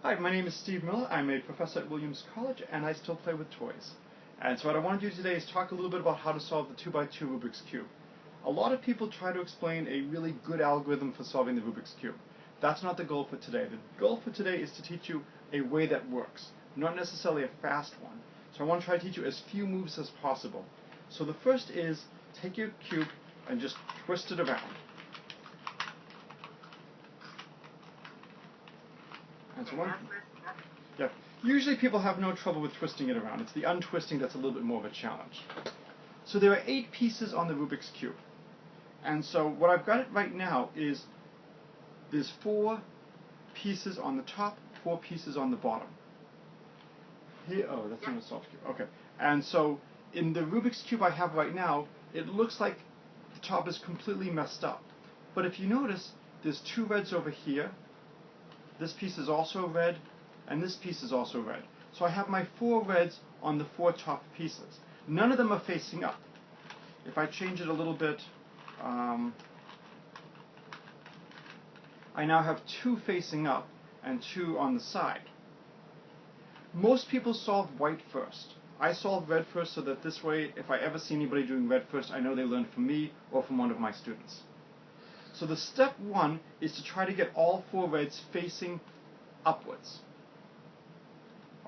Hi, my name is Steve Miller. I'm a professor at Williams College, and I still play with toys. And so what I want to do today is talk a little bit about how to solve the 2x2 Rubik's Cube. A lot of people try to explain a really good algorithm for solving the Rubik's Cube. That's not the goal for today. The goal for today is to teach you a way that works, not necessarily a fast one. So I want to try to teach you as few moves as possible. So the first is take your cube and just twist it around. And so usually people have no trouble with twisting it around. It's the untwisting that's a little bit more of a challenge. So there are 8 pieces on the Rubik's Cube. And so what I've got it right now is there's 4 pieces on the top, 4 pieces on the bottom. Here, oh, that's not a soft cube. Okay. And so in the Rubik's Cube I have right now, it looks like the top is completely messed up. But if you notice, there's 2 reds over here. This piece is also red, and this piece is also red. So I have my 4 reds on the 4 top pieces. None of them are facing up. If I change it a little bit, I now have 2 facing up and 2 on the side. Most people solve white first. I solve red first so that this way, if I ever see anybody doing red first, I know they learned from me or from one of my students. So the step 1 is to try to get all 4 reds facing upwards.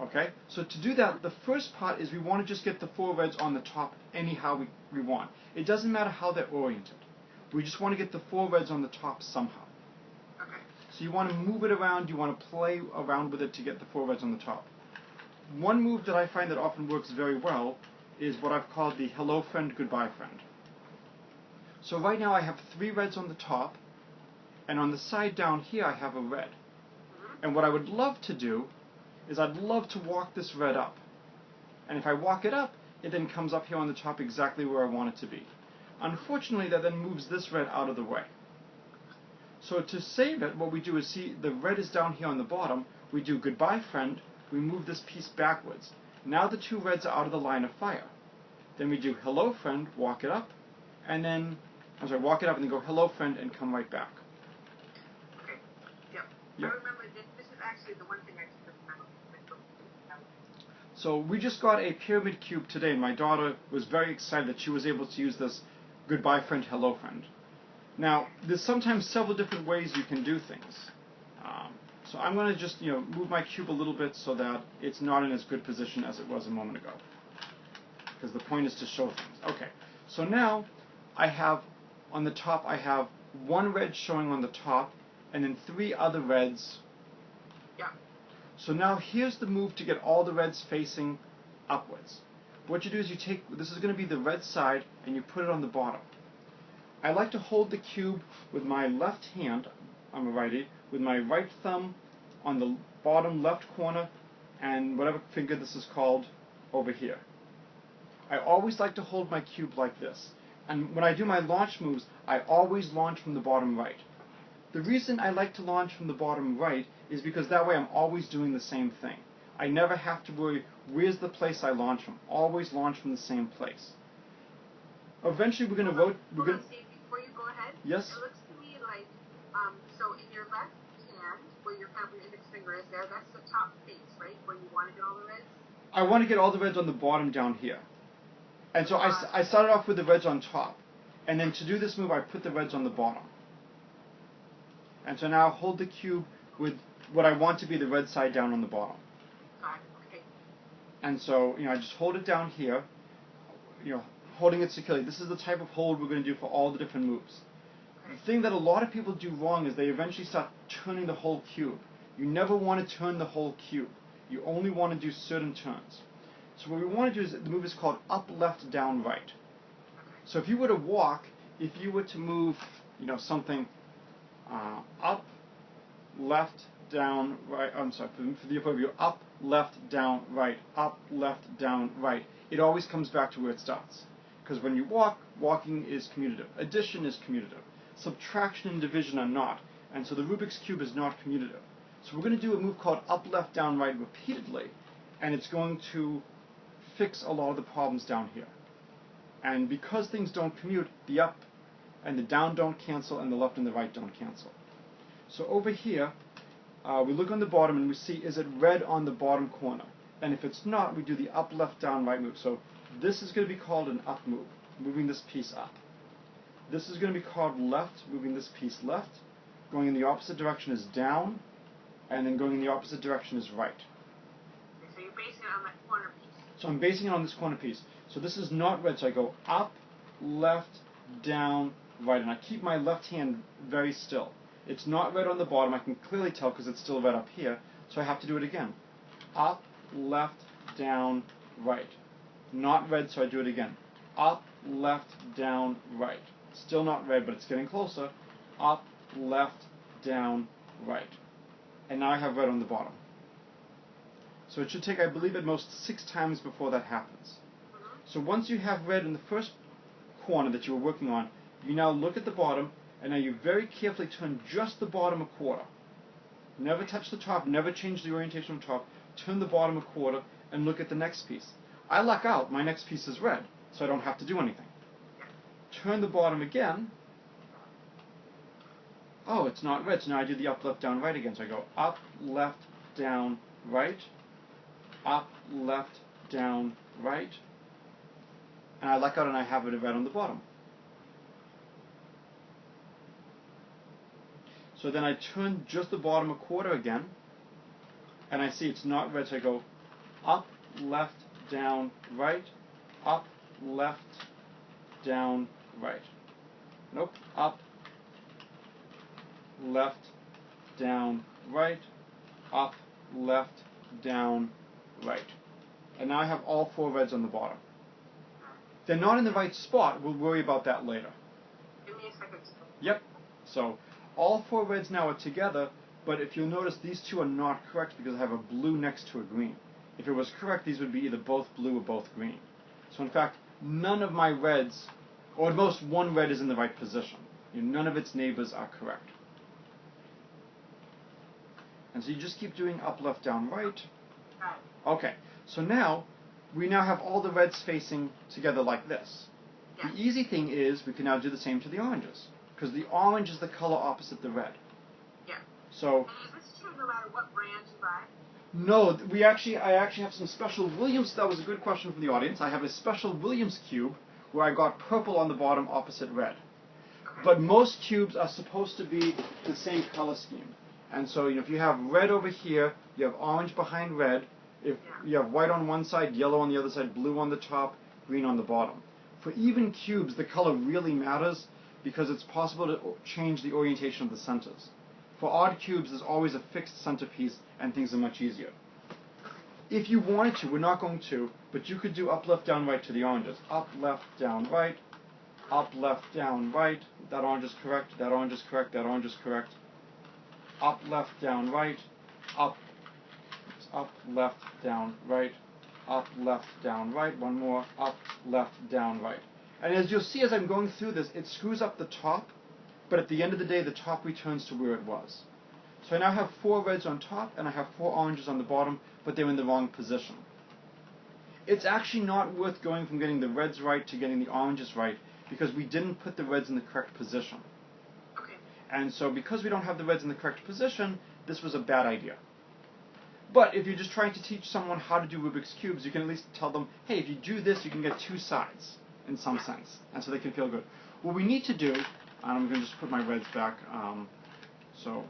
Okay? So to do that, the first part is we want to just get the 4 reds on the top anyhow we want. It doesn't matter how they're oriented. We just want to get the 4 reds on the top somehow. Okay. So you want to move it around, you want to play around with it to get the 4 reds on the top. One move that I find that often works very well is what I've called the hello friend, goodbye friend. So right now I have 3 reds on the top, and on the side down here I have a red. And what I would love to do is I'd love to walk this red up. And if I walk it up, it then comes up here on the top exactly where I want it to be. Unfortunately, that then moves this red out of the way. So to save it, what we do is, see, the red is down here on the bottom. We do goodbye friend, we move this piece backwards. Now the 2 reds are out of the line of fire. Then we do hello friend, walk it up, and then walk it up and then go hello friend and come right back. Okay. Yep. I remember this is actually the one thing I took from my. So we just got a pyramid cube today, and my daughter was very excited that she was able to use this goodbye friend, hello friend. Now, there's sometimes several different ways you can do things. So I'm going to just move my cube a little bit so that it's not in as good position as it was a moment ago. Because the point is to show things. Okay, so now I have, on the top, I have 1 red showing on the top, and then 3 other reds. Yeah. So now here's the move to get all the reds facing upwards. What you do is you take, this is going to be the red side, and you put it on the bottom. I like to hold the cube with my left hand, I'm a righty, with my right thumb on the bottom left corner, and whatever finger this is called over here. I always like to hold my cube like this. And when I do my launch moves, I always launch from the bottom right. The reason I like to launch from the bottom right is because that way I'm always doing the same thing. I never have to worry, where's the place I launch from? Always launch from the same place. Eventually we're going to vote. Steve, before you go ahead, yes? It looks to me like, so in your left hand, where your index finger is there, that's the top face, right? Where you want to get all the reds? I want to get all the reds on the bottom down here. And so I started off with the reds on top. And then to do this move, I put the reds on the bottom. And so now hold the cube with what I want to be the red side down on the bottom. Got it, okay. And so, I just hold it down here, holding it securely. This is the type of hold we're going to do for all the different moves. The thing that a lot of people do wrong is they eventually start turning the whole cube. You never want to turn the whole cube. You only want to do certain turns. So what we want to do is, the move is called up, left, down, right. So if you were to walk, if you were to move, something up, left, down, right, for the approval, up, left, down, right, up, left, down, right, it always comes back to where it starts. Because when you walk, walking is commutative. Addition is commutative. Subtraction and division are not. And so the Rubik's Cube is not commutative. So we're going to do a move called up, left, down, right repeatedly, and it's going to fix a lot of the problems down here. And because things don't commute, the up and the down don't cancel, and the left and the right don't cancel. So over here, we look on the bottom and we see, is it red on the bottom corner? And if it's not, we do the up, left, down, right move. So this is going to be called an up move, moving this piece up. This is going to be called left, moving this piece left. Going in the opposite direction is down, and then going in the opposite direction is right. So you're basing it on that corner piece. So I'm basing it on this corner piece. So this is not red, so I go up, left, down, right, and I keep my left hand very still. It's not red on the bottom, I can clearly tell because it's still red up here, so I have to do it again. Up, left, down, right. Not red, so I do it again. Up, left, down, right. Still not red, but it's getting closer. Up, left, down, right. And now I have red on the bottom. So it should take, I believe, at most 6 times before that happens. So once you have red in the first corner that you were working on, you now look at the bottom, and now you very carefully turn just the bottom a quarter. Never touch the top, never change the orientation of the top. Turn the bottom a quarter, and look at the next piece. I luck out, my next piece is red, so I don't have to do anything. Turn the bottom again. Oh, it's not red, so now I do the up, left, down, right again. So I go up, left, down, right. Up, left, down, right. And I luck out and I have it red on the bottom. So then I turn just the bottom a quarter again, and I see it's not red, so I go up, left, down, right, up, left, down, right. Nope, up, left, down, right, up, left, down, right. And now I have all 4 reds on the bottom. They're not in the right spot, we'll worry about that later. Give me a second. Yep, so all 4 reds now are together, but if you'll notice, these 2 are not correct because I have a blue next to a green. If it was correct, these would be either both blue or both green. So in fact, none of my reds, or at most 1 red is in the right position. None of its neighbors are correct. And so you just keep doing up, left, down, right. Okay, so now, we now have all the reds facing together like this. Yeah. The easy thing is, we can now do the same to the oranges, because the orange is the color opposite the red. Yeah. So, And is this true no matter what brand you buy? no, I actually have some special Williams, that was a good question from the audience. I have a special Williams cube where I got purple on the bottom opposite red. Okay. But most cubes are supposed to be the same color scheme. And so, if you have red over here, you have orange behind red. If you have white on one side, yellow on the other side, blue on the top, green on the bottom. For even cubes, the color really matters because it's possible to change the orientation of the centers. For odd cubes, there's always a fixed centerpiece and things are much easier. If you wanted to, we're not going to, but you could do up, left, down, right to the oranges. Up, left, down, right. Up, left, down, right. That orange is correct, that orange is correct, that orange is correct. Up, left, down, right. Up, left, down, right. Up, left, down, right. One more. Up, left, down, right. And as you'll see as I'm going through this, it screws up the top, but at the end of the day, the top returns to where it was. So I now have 4 reds on top, and I have 4 oranges on the bottom, but they're in the wrong position. It's actually not worth going from getting the reds right to getting the oranges right, because we didn't put the reds in the correct position. Okay. And so because we don't have the reds in the correct position, this was a bad idea. But if you're just trying to teach someone how to do Rubik's Cubes, you can at least tell them, hey, if you do this, you can get 2 sides, in some sense. And so they can feel good. What we need to do, and I'm going to just put my reds back, so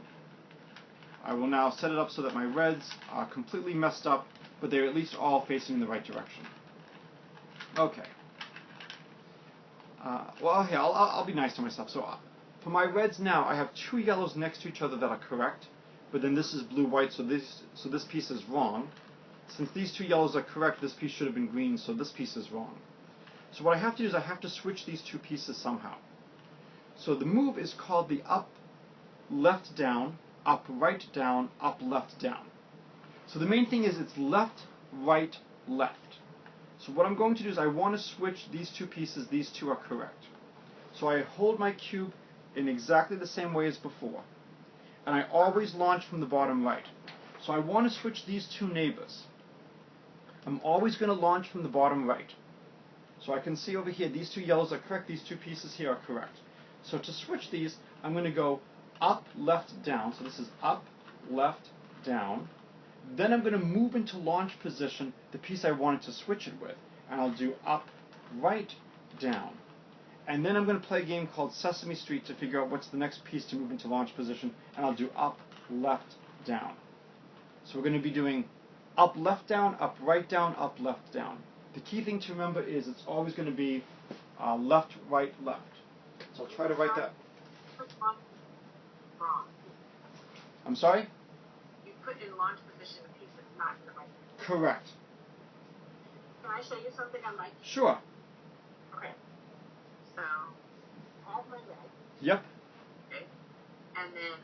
I will now set it up so that my reds are completely messed up, but they're at least all facing in the right direction. Okay. Well, okay, I'll be nice to myself. So for my reds now, I have 2 yellows next to each other that are correct, but then this is blue-white, so this piece is wrong. Since these 2 yellows are correct, this piece should have been green, so this piece is wrong. So what I have to do is I have to switch these 2 pieces somehow. So the move is called the up, left, down, up, right, down, up, left, down. So the main thing is it's left, right, left. So what I'm going to do is I want to switch these 2 pieces. These 2 are correct. So I hold my cube in exactly the same way as before. And I always launch from the bottom right. So I want to switch these 2 neighbors. I'm always going to launch from the bottom right. So I can see over here, these 2 yellows are correct, these 2 pieces here are correct. So to switch these, I'm going to go up, left, down. So this is up, left, down. Then I'm going to move into launch position the piece I wanted to switch it with. And I'll do up, right, down. And then I'm going to play a game called Sesame Street to figure out what's the next piece to move into launch position. And I'll do up, left, down. So we're going to be doing up, left, down, up, right, down, up, left, down. The key thing to remember is it's always going to be left, right, left. So I'll try to write that. Wrong. I'm sorry? You put in launch position a piece that's not in the right. Correct. Can I show you something on my? Sure. Okay. So, I have my red. Yep. Okay. And then,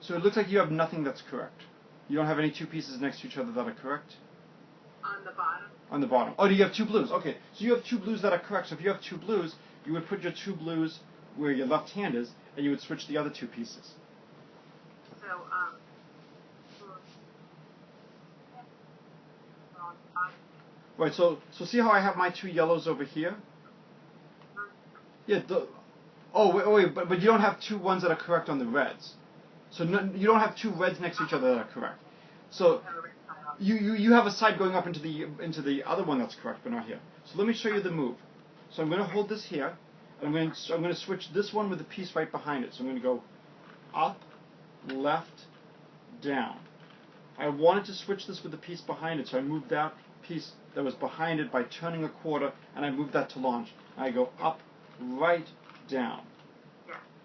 So it looks like you have nothing that's correct. You don't have any two pieces next to each other that are correct? on the bottom. On the bottom. Oh, do you have two blues? Okay. So you have two blues that are correct. So if you have two blues, you would put your two blues where your left hand is, and you would switch the other two pieces. So, Right, so see how I have my two yellows over here? Yeah, but you don't have two ones that are correct on the reds. So you don't have two reds next to each other that are correct. So you have a side going up into the other one that's correct, but not here. So let me show you the move. So I'm going to hold this here, and I'm going to switch this one with the piece right behind it. So I'm going to go up, left, down. I wanted to switch this with the piece behind it, so I moved that piece that was behind it by turning a quarter, and I moved that to launch. I go up, right, down.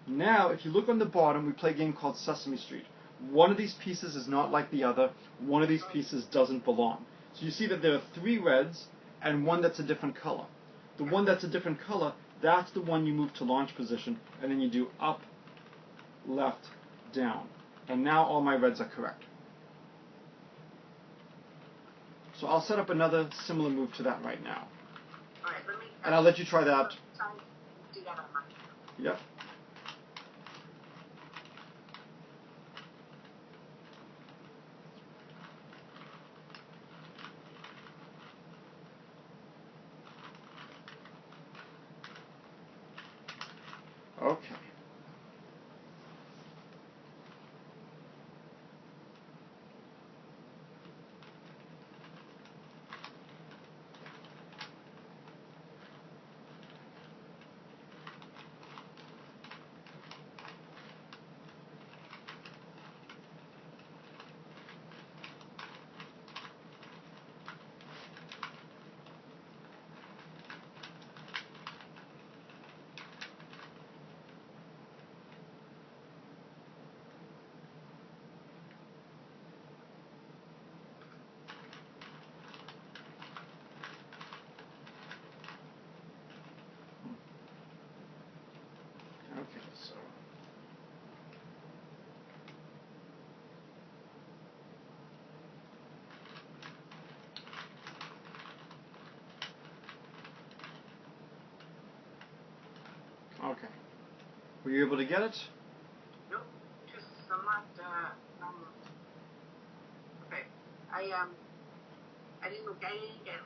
Now, if you look on the bottom, we play a game called Sesame Street. One of these pieces is not like the other. One of these pieces doesn't belong. So you see that there are three reds and one that's a different color. The one that's a different color, that's the one you move to launch position, and then you do up, left, down. And now all my reds are correct. So I'll set up another similar move to that right now. all right, let me. And I'll let you try that. Do that on mine. Yep. Okay. Okay, so okay. Were you able to get it? Nope, just somewhat, okay. I didn't get it.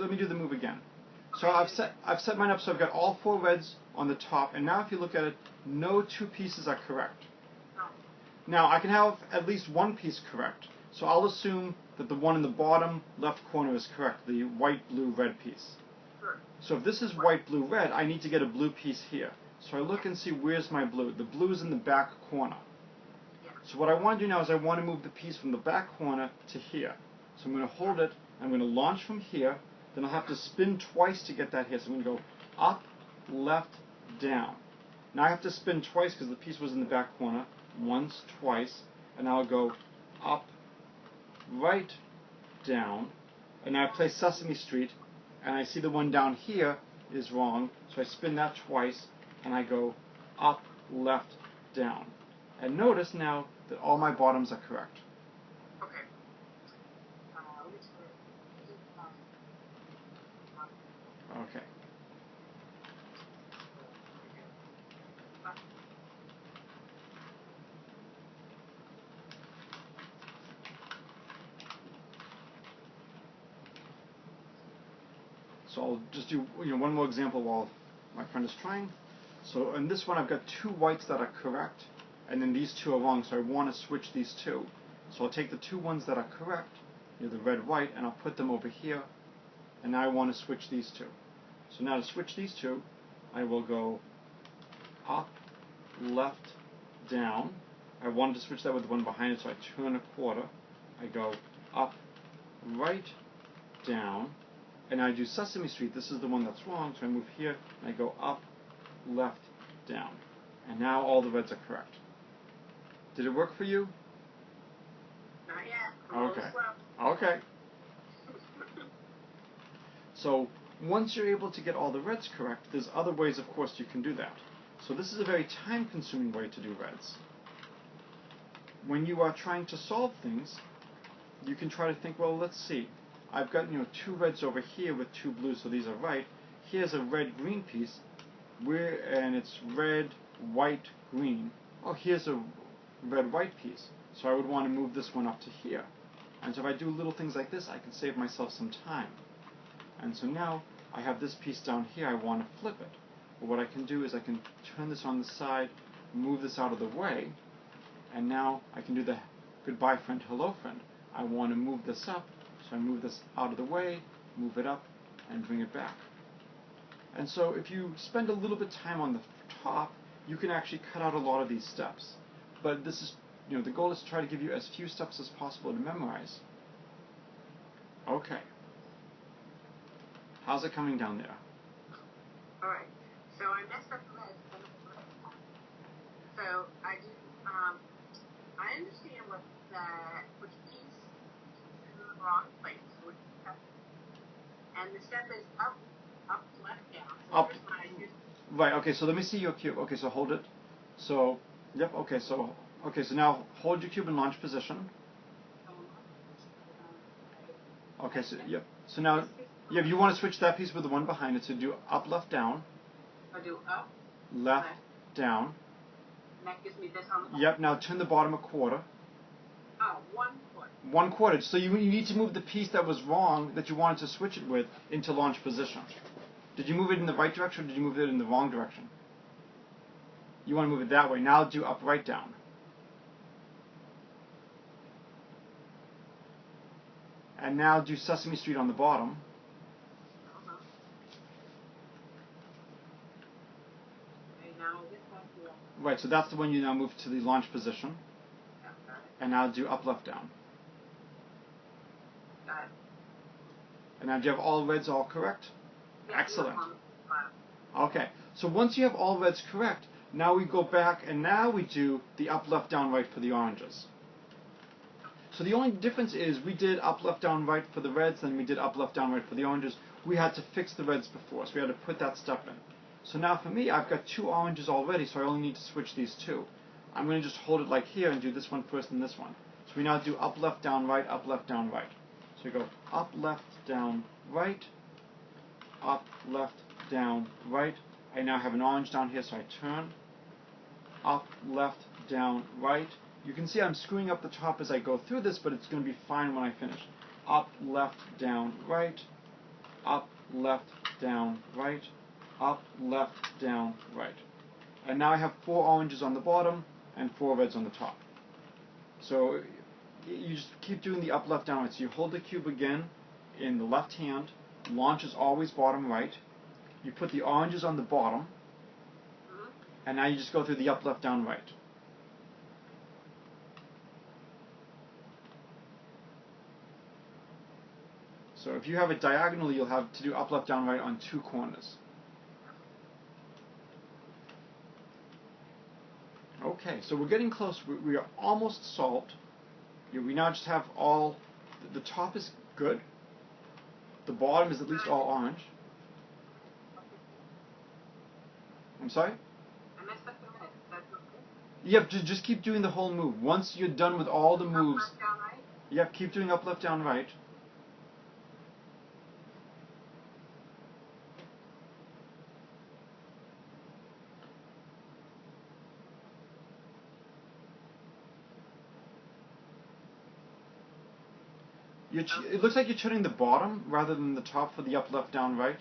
Let me do the move again. So I've set mine up so I've got all four reds on the top, and now if you look at it, no two pieces are correct. No. Now I can have at least one piece correct. So I'll assume that the one in the bottom left corner is correct, the white, blue, red piece. Sure. So if this is white, blue, red, I need to get a blue piece here. So I look and see where's my blue. The blue is in the back corner. Yeah. So what I want to do now is I want to move the piece from the back corner to here. So I'm going to hold it, I'm going to launch from here, then I'll have to spin twice to get that here. So I'm going to go up, left, down. Now I have to spin twice because the piece was in the back corner. Once, twice, and now I'll go up, right, down, and now I play Sesame Street, and I see the one down here is wrong, so I spin that twice, and I go up, left, down. And notice now that all my bottoms are correct. Okay. Okay. So I'll just do one more example while my friend is trying. So in this one I've got two whites that are correct, and then these two are wrong, so I want to switch these two. So I'll take the two ones that are correct, the red, white, and I'll put them over here, and now I want to switch these two. So now to switch these two, I will go up, left, down. I wanted to switch that with the one behind it, so I turn a quarter. I go up, right, down, and I do Sesame Street. This is the one that's wrong, so I move here, and I go up, left, down. And now all the reds are correct. Did it work for you? Not yet. I'm a little slow. Okay. So once you're able to get all the reds correct, there's other ways, of course, you can do that. So this is a very time-consuming way to do reds. When you are trying to solve things, you can try to think, well, let's see. I've got two reds over here with two blues, so these are right. Here's a red-green piece, and it's red, white, green. Oh, here's a red-white piece. So I would want to move this one up to here. And so if I do little things like this, I can save myself some time. And so now I have this piece down here, I want to flip it. But what I can do is I can turn this on the side, move this out of the way, and now I can do the goodbye friend, hello friend. I want to move this up, so I move this out of the way, move it up, and bring it back. And so if you spend a little bit of time on the top, you can actually cut out a lot of these steps. But this is, the goal is to try to give you as few steps as possible to memorize. Okay. How's it coming down there? All right. So I messed up the reds. So I do. I understand which piece is in the wrong place. And the step is up, left, down. So Up. here's my. Right. Okay. So let me see your cube. Okay. So hold it. So yep. Okay. So now hold your cube in launch position. Okay. So yep. So now. Yeah, if you want to switch that piece with the one behind it, so do up, left, down. I'll do up, left, down. And that gives me this on the bottom. Yep, now turn the bottom a quarter. Oh, 1/4. 1/4. So you need to move the piece that was wrong, that you wanted to switch it with, into launch position. Did you move it in the right direction, or did you move it in the wrong direction? You want to move it that way. Now do up, right, down. And now do Sesame Street on the bottom. Right, so that's the one you now move to the launch position. And now do up, left, down. Got it. And now do you have all reds all correct? Yeah, excellent. Okay, so once you have all reds correct, now we go back and now we do the up, left, down, right for the oranges. So the only difference is we did up, left, down, right for the reds, then we did up, left, down, right for the oranges. We had to fix the reds before, so we had to put that step in. So now for me, I've got two oranges already, so I only need to switch these two. I'm going to just hold it like here and do this one first and this one. So we now do up, left, down, right, up, left, down, right. So we go up, left, down, right, up, left, down, right. I now have an orange down here, so I turn. Up, left, down, right. You can see I'm screwing up the top as I go through this, but it's going to be fine when I finish. Up, left, down, right. Up, left, down, right. Up, left, down, right. And now I have 4 oranges on the bottom and 4 reds on the top. So you just keep doing the up, left, down, right. So you hold the cube again in the left hand. Launch is always bottom right. You put the oranges on the bottom. And now you just go through the up, left, down, right. So if you have it diagonal, you'll have to do up, left, down, right on 2 corners. Okay, so we're getting close. We are almost solved. We now just have all, the top is good. The bottom is at least all orange. I'm sorry? I messed up the red. That's okay. Yep, just keep doing the whole move. Once you're done with all the moves. Up, left, down, right? Yep, keep doing up, left, down, right. It looks like you're turning the bottom rather than the top for the up, left, down, right.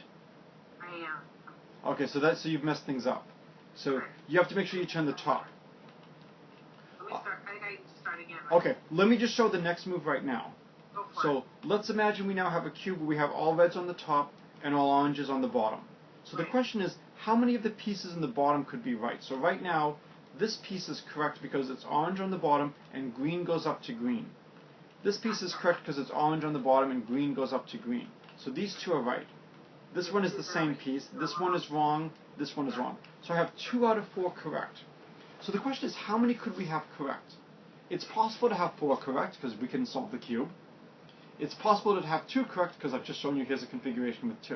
I am. Okay, so you've messed things up. So you have to make sure you turn the top. Let me start. I think I need to start again. Okay, let me just show the next move right now. Go for So it. let's imagine we now have a cube where we have all reds on the top and all oranges on the bottom. So the Right. question is, how many of the pieces in the bottom could be right? So right now, this piece is correct because it's orange on the bottom and green goes up to green. This piece is correct because it's orange on the bottom and green goes up to green. So these two are right. This one is the same piece. This one is wrong. This one is wrong. So I have 2 out of 4 correct. So the question is, how many could we have correct? It's possible to have 4 correct because we can solve the cube. It's possible to have 2 correct because I've just shown you here's a configuration with 2.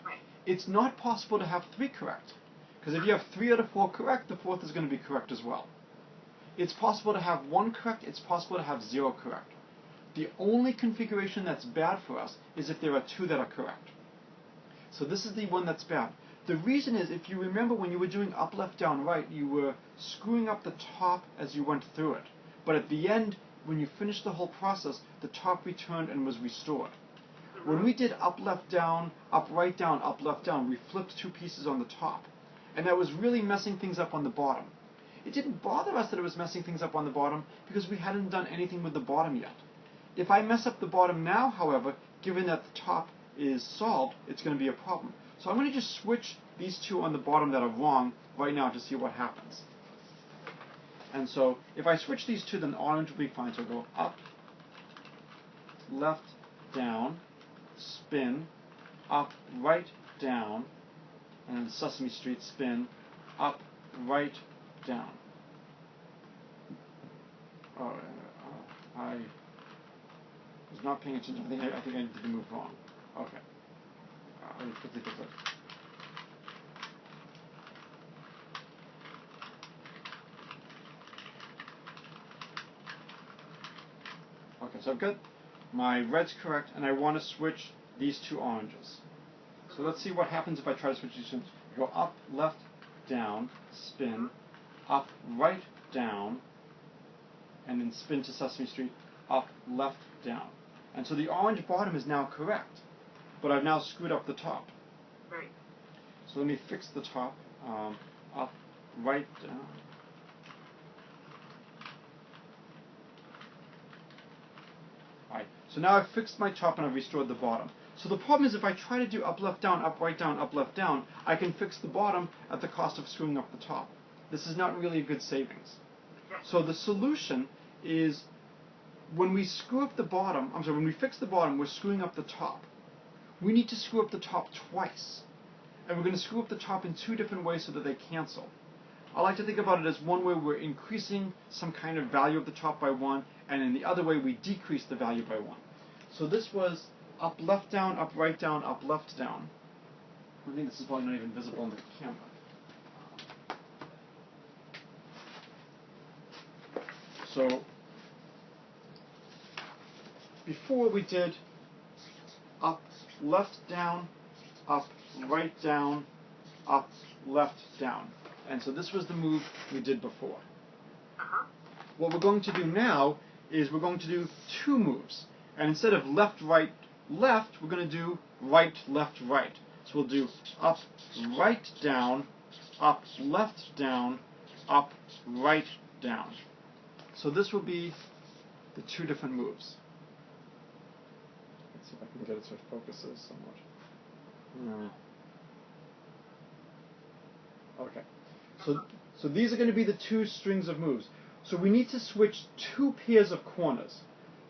Right. It's not possible to have 3 correct because if you have 3 out of 4 correct, the fourth is going to be correct as well. It's possible to have 1 correct. It's possible to have 0 correct. The only configuration that's bad for us is if there are 2 that are correct. So this is the one that's bad. The reason is, if you remember when you were doing up, left, down, right, you were screwing up the top as you went through it. But at the end, when you finished the whole process, the top returned and was restored. When we did up, left, down, up, left, down, we flipped 2 pieces on the top. And that was really messing things up on the bottom. It didn't bother us that it was messing things up on the bottom because we hadn't done anything with the bottom yet. If I mess up the bottom now, however, given that the top is solved, it's going to be a problem. So I'm going to just switch these 2 on the bottom that are wrong right now to see what happens. And so if I switch these 2, then orange will be fine. So I'll go up, left, down, spin, up, right, down, and then Sesame Street spin, up, right, down. I was not paying attention. I think I did the move wrong. Okay. Let me quickly fix it. Okay, so I've got my red's correct, and I want to switch these 2 oranges. So let's see what happens if I try to switch these 2. Go up, left, down, spin, up, right, down, and then spin to Sesame Street, up, left, down. And so the orange bottom is now correct, but I've now screwed up the top. Right. So let me fix the top. Up, right, down. Alright, so now I've fixed my top and I've restored the bottom. So the problem is if I try to do up, left, down, up, right, down, up, left, down, I can fix the bottom at the cost of screwing up the top. This is not really a good savings. So the solution is when we screw up the bottom, when we fix the bottom, we're screwing up the top. We need to screw up the top twice. And we're going to screw up the top in 2 different ways so that they cancel. I like to think about it as one way we're increasing some kind of value of the top by 1, and in the other way we decrease the value by 1. So this was up, left, down, up, right, down, up, left, down. I think this is probably not even visible on the camera. So before we did up, left, down, up, right, down, up, left, down. And so this was the move we did before. What we're going to do now is we're going to do 2 moves. And instead of left, right, left, we're going to do right, left, right. So we'll do up, right, down, up, left, down, up, right, down. So this will be the 2 different moves. Let's see if I can get it so it focuses somewhat. Okay. So these are going to be the 2 strings of moves. So we need to switch 2 pairs of corners.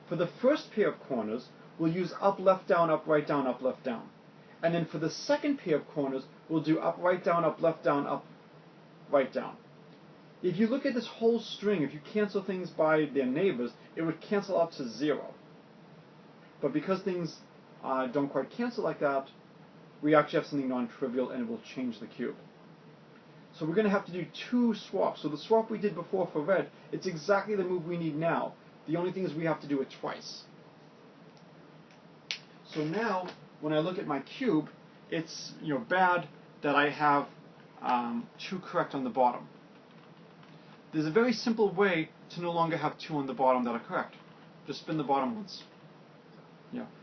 For the first pair of corners, we'll use up, left, down, up, right, down, up, left, down. And then for the second pair of corners, we'll do up, right, down, up, left, down, up, right, down. If you look at this whole string, if you cancel things by their neighbors, it would cancel out to 0. But because things don't quite cancel like that, we actually have something non-trivial and it will change the cube. So we're going to have to do 2 swaps. So the swap we did before for red, it's exactly the move we need now. The only thing is we have to do it twice. So now, when I look at my cube, it's bad that I have 2 correct on the bottom. There's a very simple way to no longer have 2 on the bottom that are correct. Just spin the bottom once.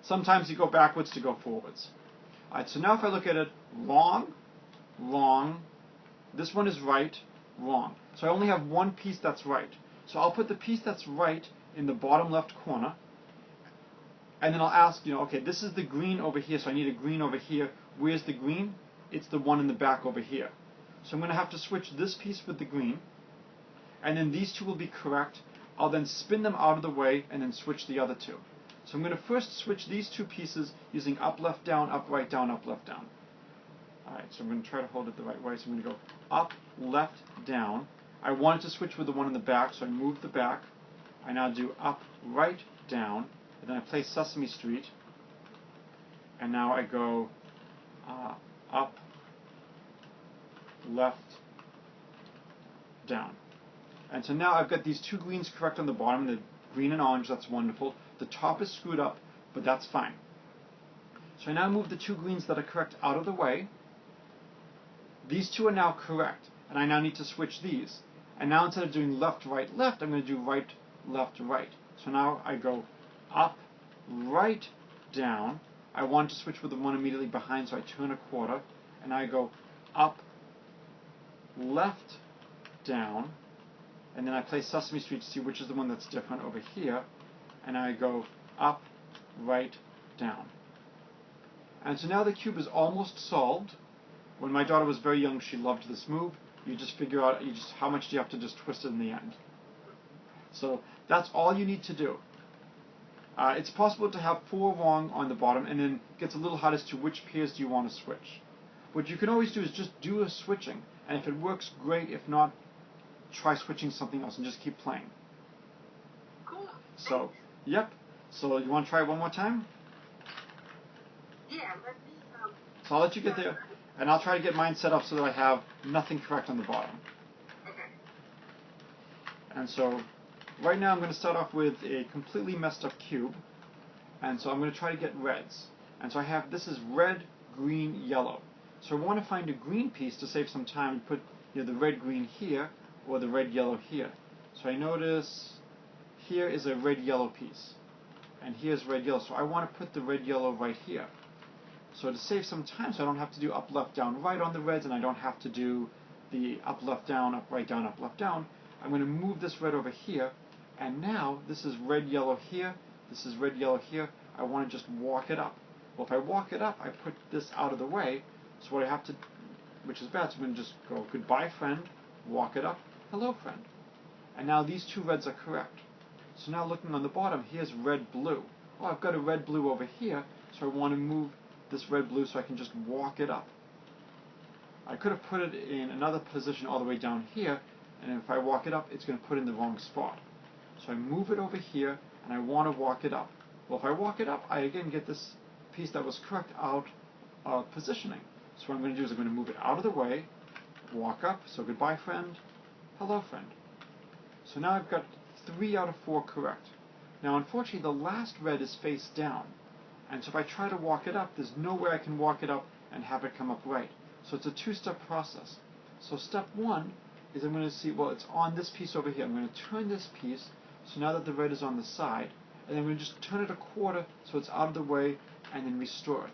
Sometimes you go backwards to go forwards. Alright, so now if I look at it, wrong, wrong, This one is right, wrong. So I only have one piece that's right. So I'll put the piece that's right in the bottom left corner, and then I'll ask, okay, this is the green over here, so I need a green over here. Where's the green? It's the one in the back over here. So I'm going to have to switch this piece with the green, and then these two will be correct. I'll then spin them out of the way and then switch the other two. So I'm going to first switch these two pieces using up, left, down, up, right, down, up, left, down. Alright, so I'm going to try to hold it the right way. So I'm going to go up, left, down. I wanted to switch with the one in the back, so I move the back. I now do up, right, down, and then I play Sesame Street. And now I go up, left, down. And so now I've got these two greens correct on the bottom, the green and orange, that's wonderful. The top is screwed up, but that's fine. So I now move the two greens that are correct out of the way. These two are now correct, and I now need to switch these. And now instead of doing left, right, left, I'm going to do right, left, right. So now I go up, right, down. I want to switch with the one immediately behind, so I turn a quarter. And I go up, left, down. And then I play Sesame Street to see which is the one that's different over here. And I go up, right, down. And so now the cube is almost solved. When my daughter was very young, she loved this move. You just figure out how much do you have to just twist it in the end. So that's all you need to do. It's possible to have 4 wrong on the bottom, and then it gets a little hard as to which pairs do you want to switch. What you can always do is just do a switching, and if it works, great. If not, try switching something else and just keep playing. Cool. So, yep. So you want to try it one more time? Yeah, let me, So I'll let you get there, and I'll try to get mine set up so that I have nothing correct on the bottom. Okay. And so, right now I'm going to start off with a completely messed up cube, and so I'm going to try to get reds. And so this is red, green, yellow. So I want to find a green piece to save some time and put the red, green here, or the red, yellow here. So I notice here is a red, yellow piece, and here's red, yellow. So I want to put the red, yellow right here. So to save some time, so I don't have to do up, left, down, right on the reds, and I don't have to do the up, left, down, up, right, down, up, left, down, I'm going to move this red over here, and now this is red, yellow here, this is red, yellow here. I want to just walk it up. Well, if I walk it up, I put this out of the way, so what I have to, which is bad, so I'm going to just go goodbye, friend, walk it up, hello, friend. And now these two reds are correct. So now looking on the bottom, here's red, blue. Oh, I've got a red, blue over here, so I want to move this red, blue so I can just walk it up. I could have put it in another position all the way down here, and if I walk it up, it's going to put it in the wrong spot. So I move it over here, and I want to walk it up. Well, if I walk it up, I again get this piece that was correct out of positioning. So what I'm going to do is I'm going to move it out of the way, walk up, so goodbye, friend, hello, friend. So now I've got 3 out of 4 correct. Now, unfortunately, the last red is face down. And so if I try to walk it up, there's no way I can walk it up and have it come up right. So it's a 2-step process. So step 1 is I'm going to see, well, it's on this piece over here. I'm going to turn this piece, so now that the red is on the side, and then I'm going to just turn it a quarter so it's out of the way, and then restore it.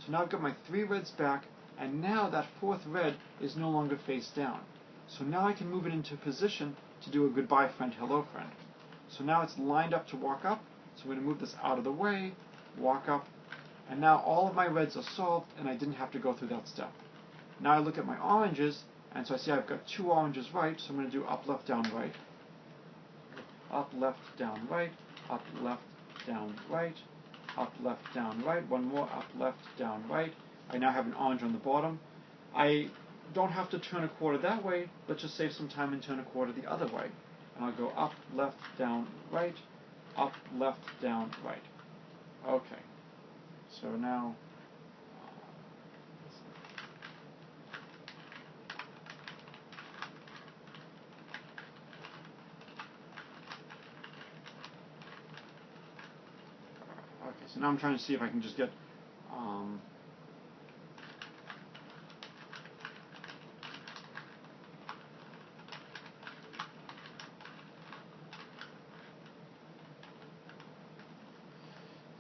So now I've got my 3 reds back, and now that 4th red is no longer face down. So now I can move it into position to do a goodbye, friend, hello, friend. So now it's lined up to walk up, so I'm going to move this out of the way, walk up, and now all of my reds are solved, and I didn't have to go through that step. Now I look at my oranges, and so I see I've got 2 oranges right, so I'm going to do up, left, down, right. Up, left, down, right. Up, left, down, right. Up, left, down, right. One more, up, left, down, right. I now have an orange on the bottom. I don't have to turn a quarter that way. Let's just save some time and turn a quarter the other way. And I'll go up, left, down, right. Up, left, down, right. Okay. So now, okay, so now I'm trying to see if I can just get,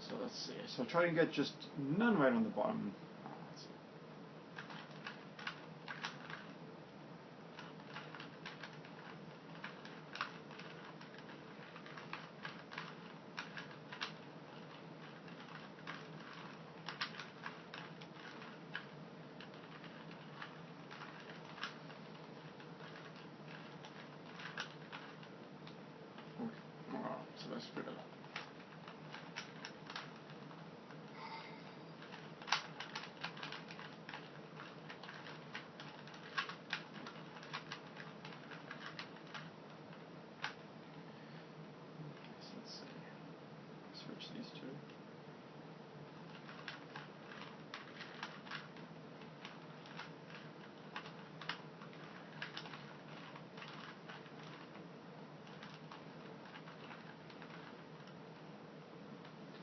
so let's see. So try to get just none right on the bottom. Let's see. I screwed it up. So let's see. Switch these two.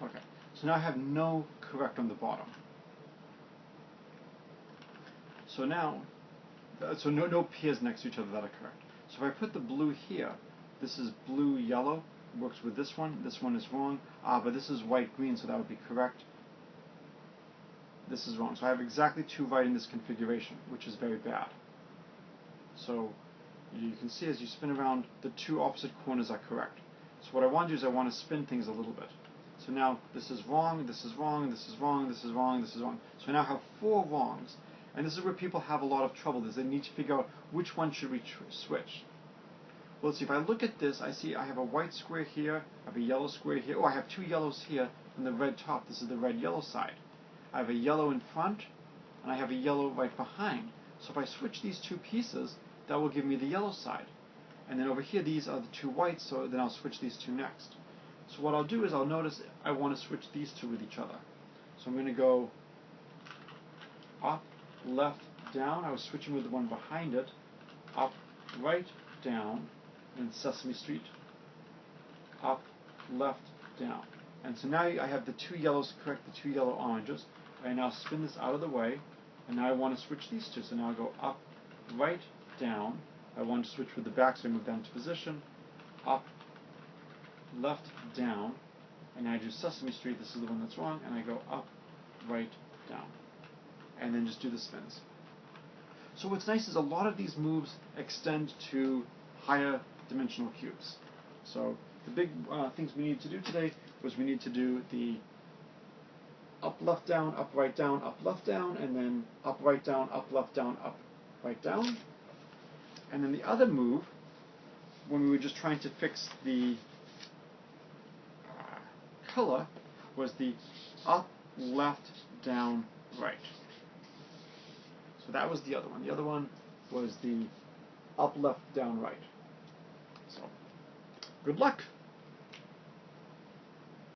Okay, so now I have no correct on the bottom. So now, so no pairs next to each other that are correct. So if I put the blue here, this is blue yellow, works with this one is wrong, but this is white green, so that would be correct. This is wrong, so I have exactly 2 right in this configuration, which is very bad. So you can see as you spin around, the 2 opposite corners are correct. So what I want to do is I want to spin things a little bit. So now this is wrong, this is wrong, this is wrong, this is wrong, this is wrong. So I now have 4 wrongs. And this is where people have a lot of trouble, is they need to figure out which one should we switch. Well, let's see, if I look at this, I see I have a white square here, I have a yellow square here, I have 2 yellows here, and the red top. This is the red-yellow side. I have a yellow in front, and I have a yellow right behind. So if I switch these 2 pieces, that will give me the yellow side. And then over here, these are the 2 whites, so then I'll switch these 2 next. So what I'll do is I'll notice I want to switch these 2 with each other. So I'm going to go up, left, down. I was switching with the one behind it. Up, right, down, and Sesame Street. Up, left, down. And so now I have the 2 yellows correct, the 2 yellow oranges. I now spin this out of the way, and now I want to switch these 2. So now I go up, right, down. I want to switch with the back, so I move them into position. Up, left, down. And now I do Sesame Street. This is the one that's wrong, and I go up, right, down. And then just do the spins. So what's nice is a lot of these moves extend to higher dimensional cubes. So the big things we need to do today was we need to do the up, left, down, up, right, down, up, left, down, and then up, right, down, up, left, down, up, right, down. And then the other move, when we were just trying to fix the color, was the up, left, down, right. So that was the other one. The other one was the up, left, down, right. So, good luck.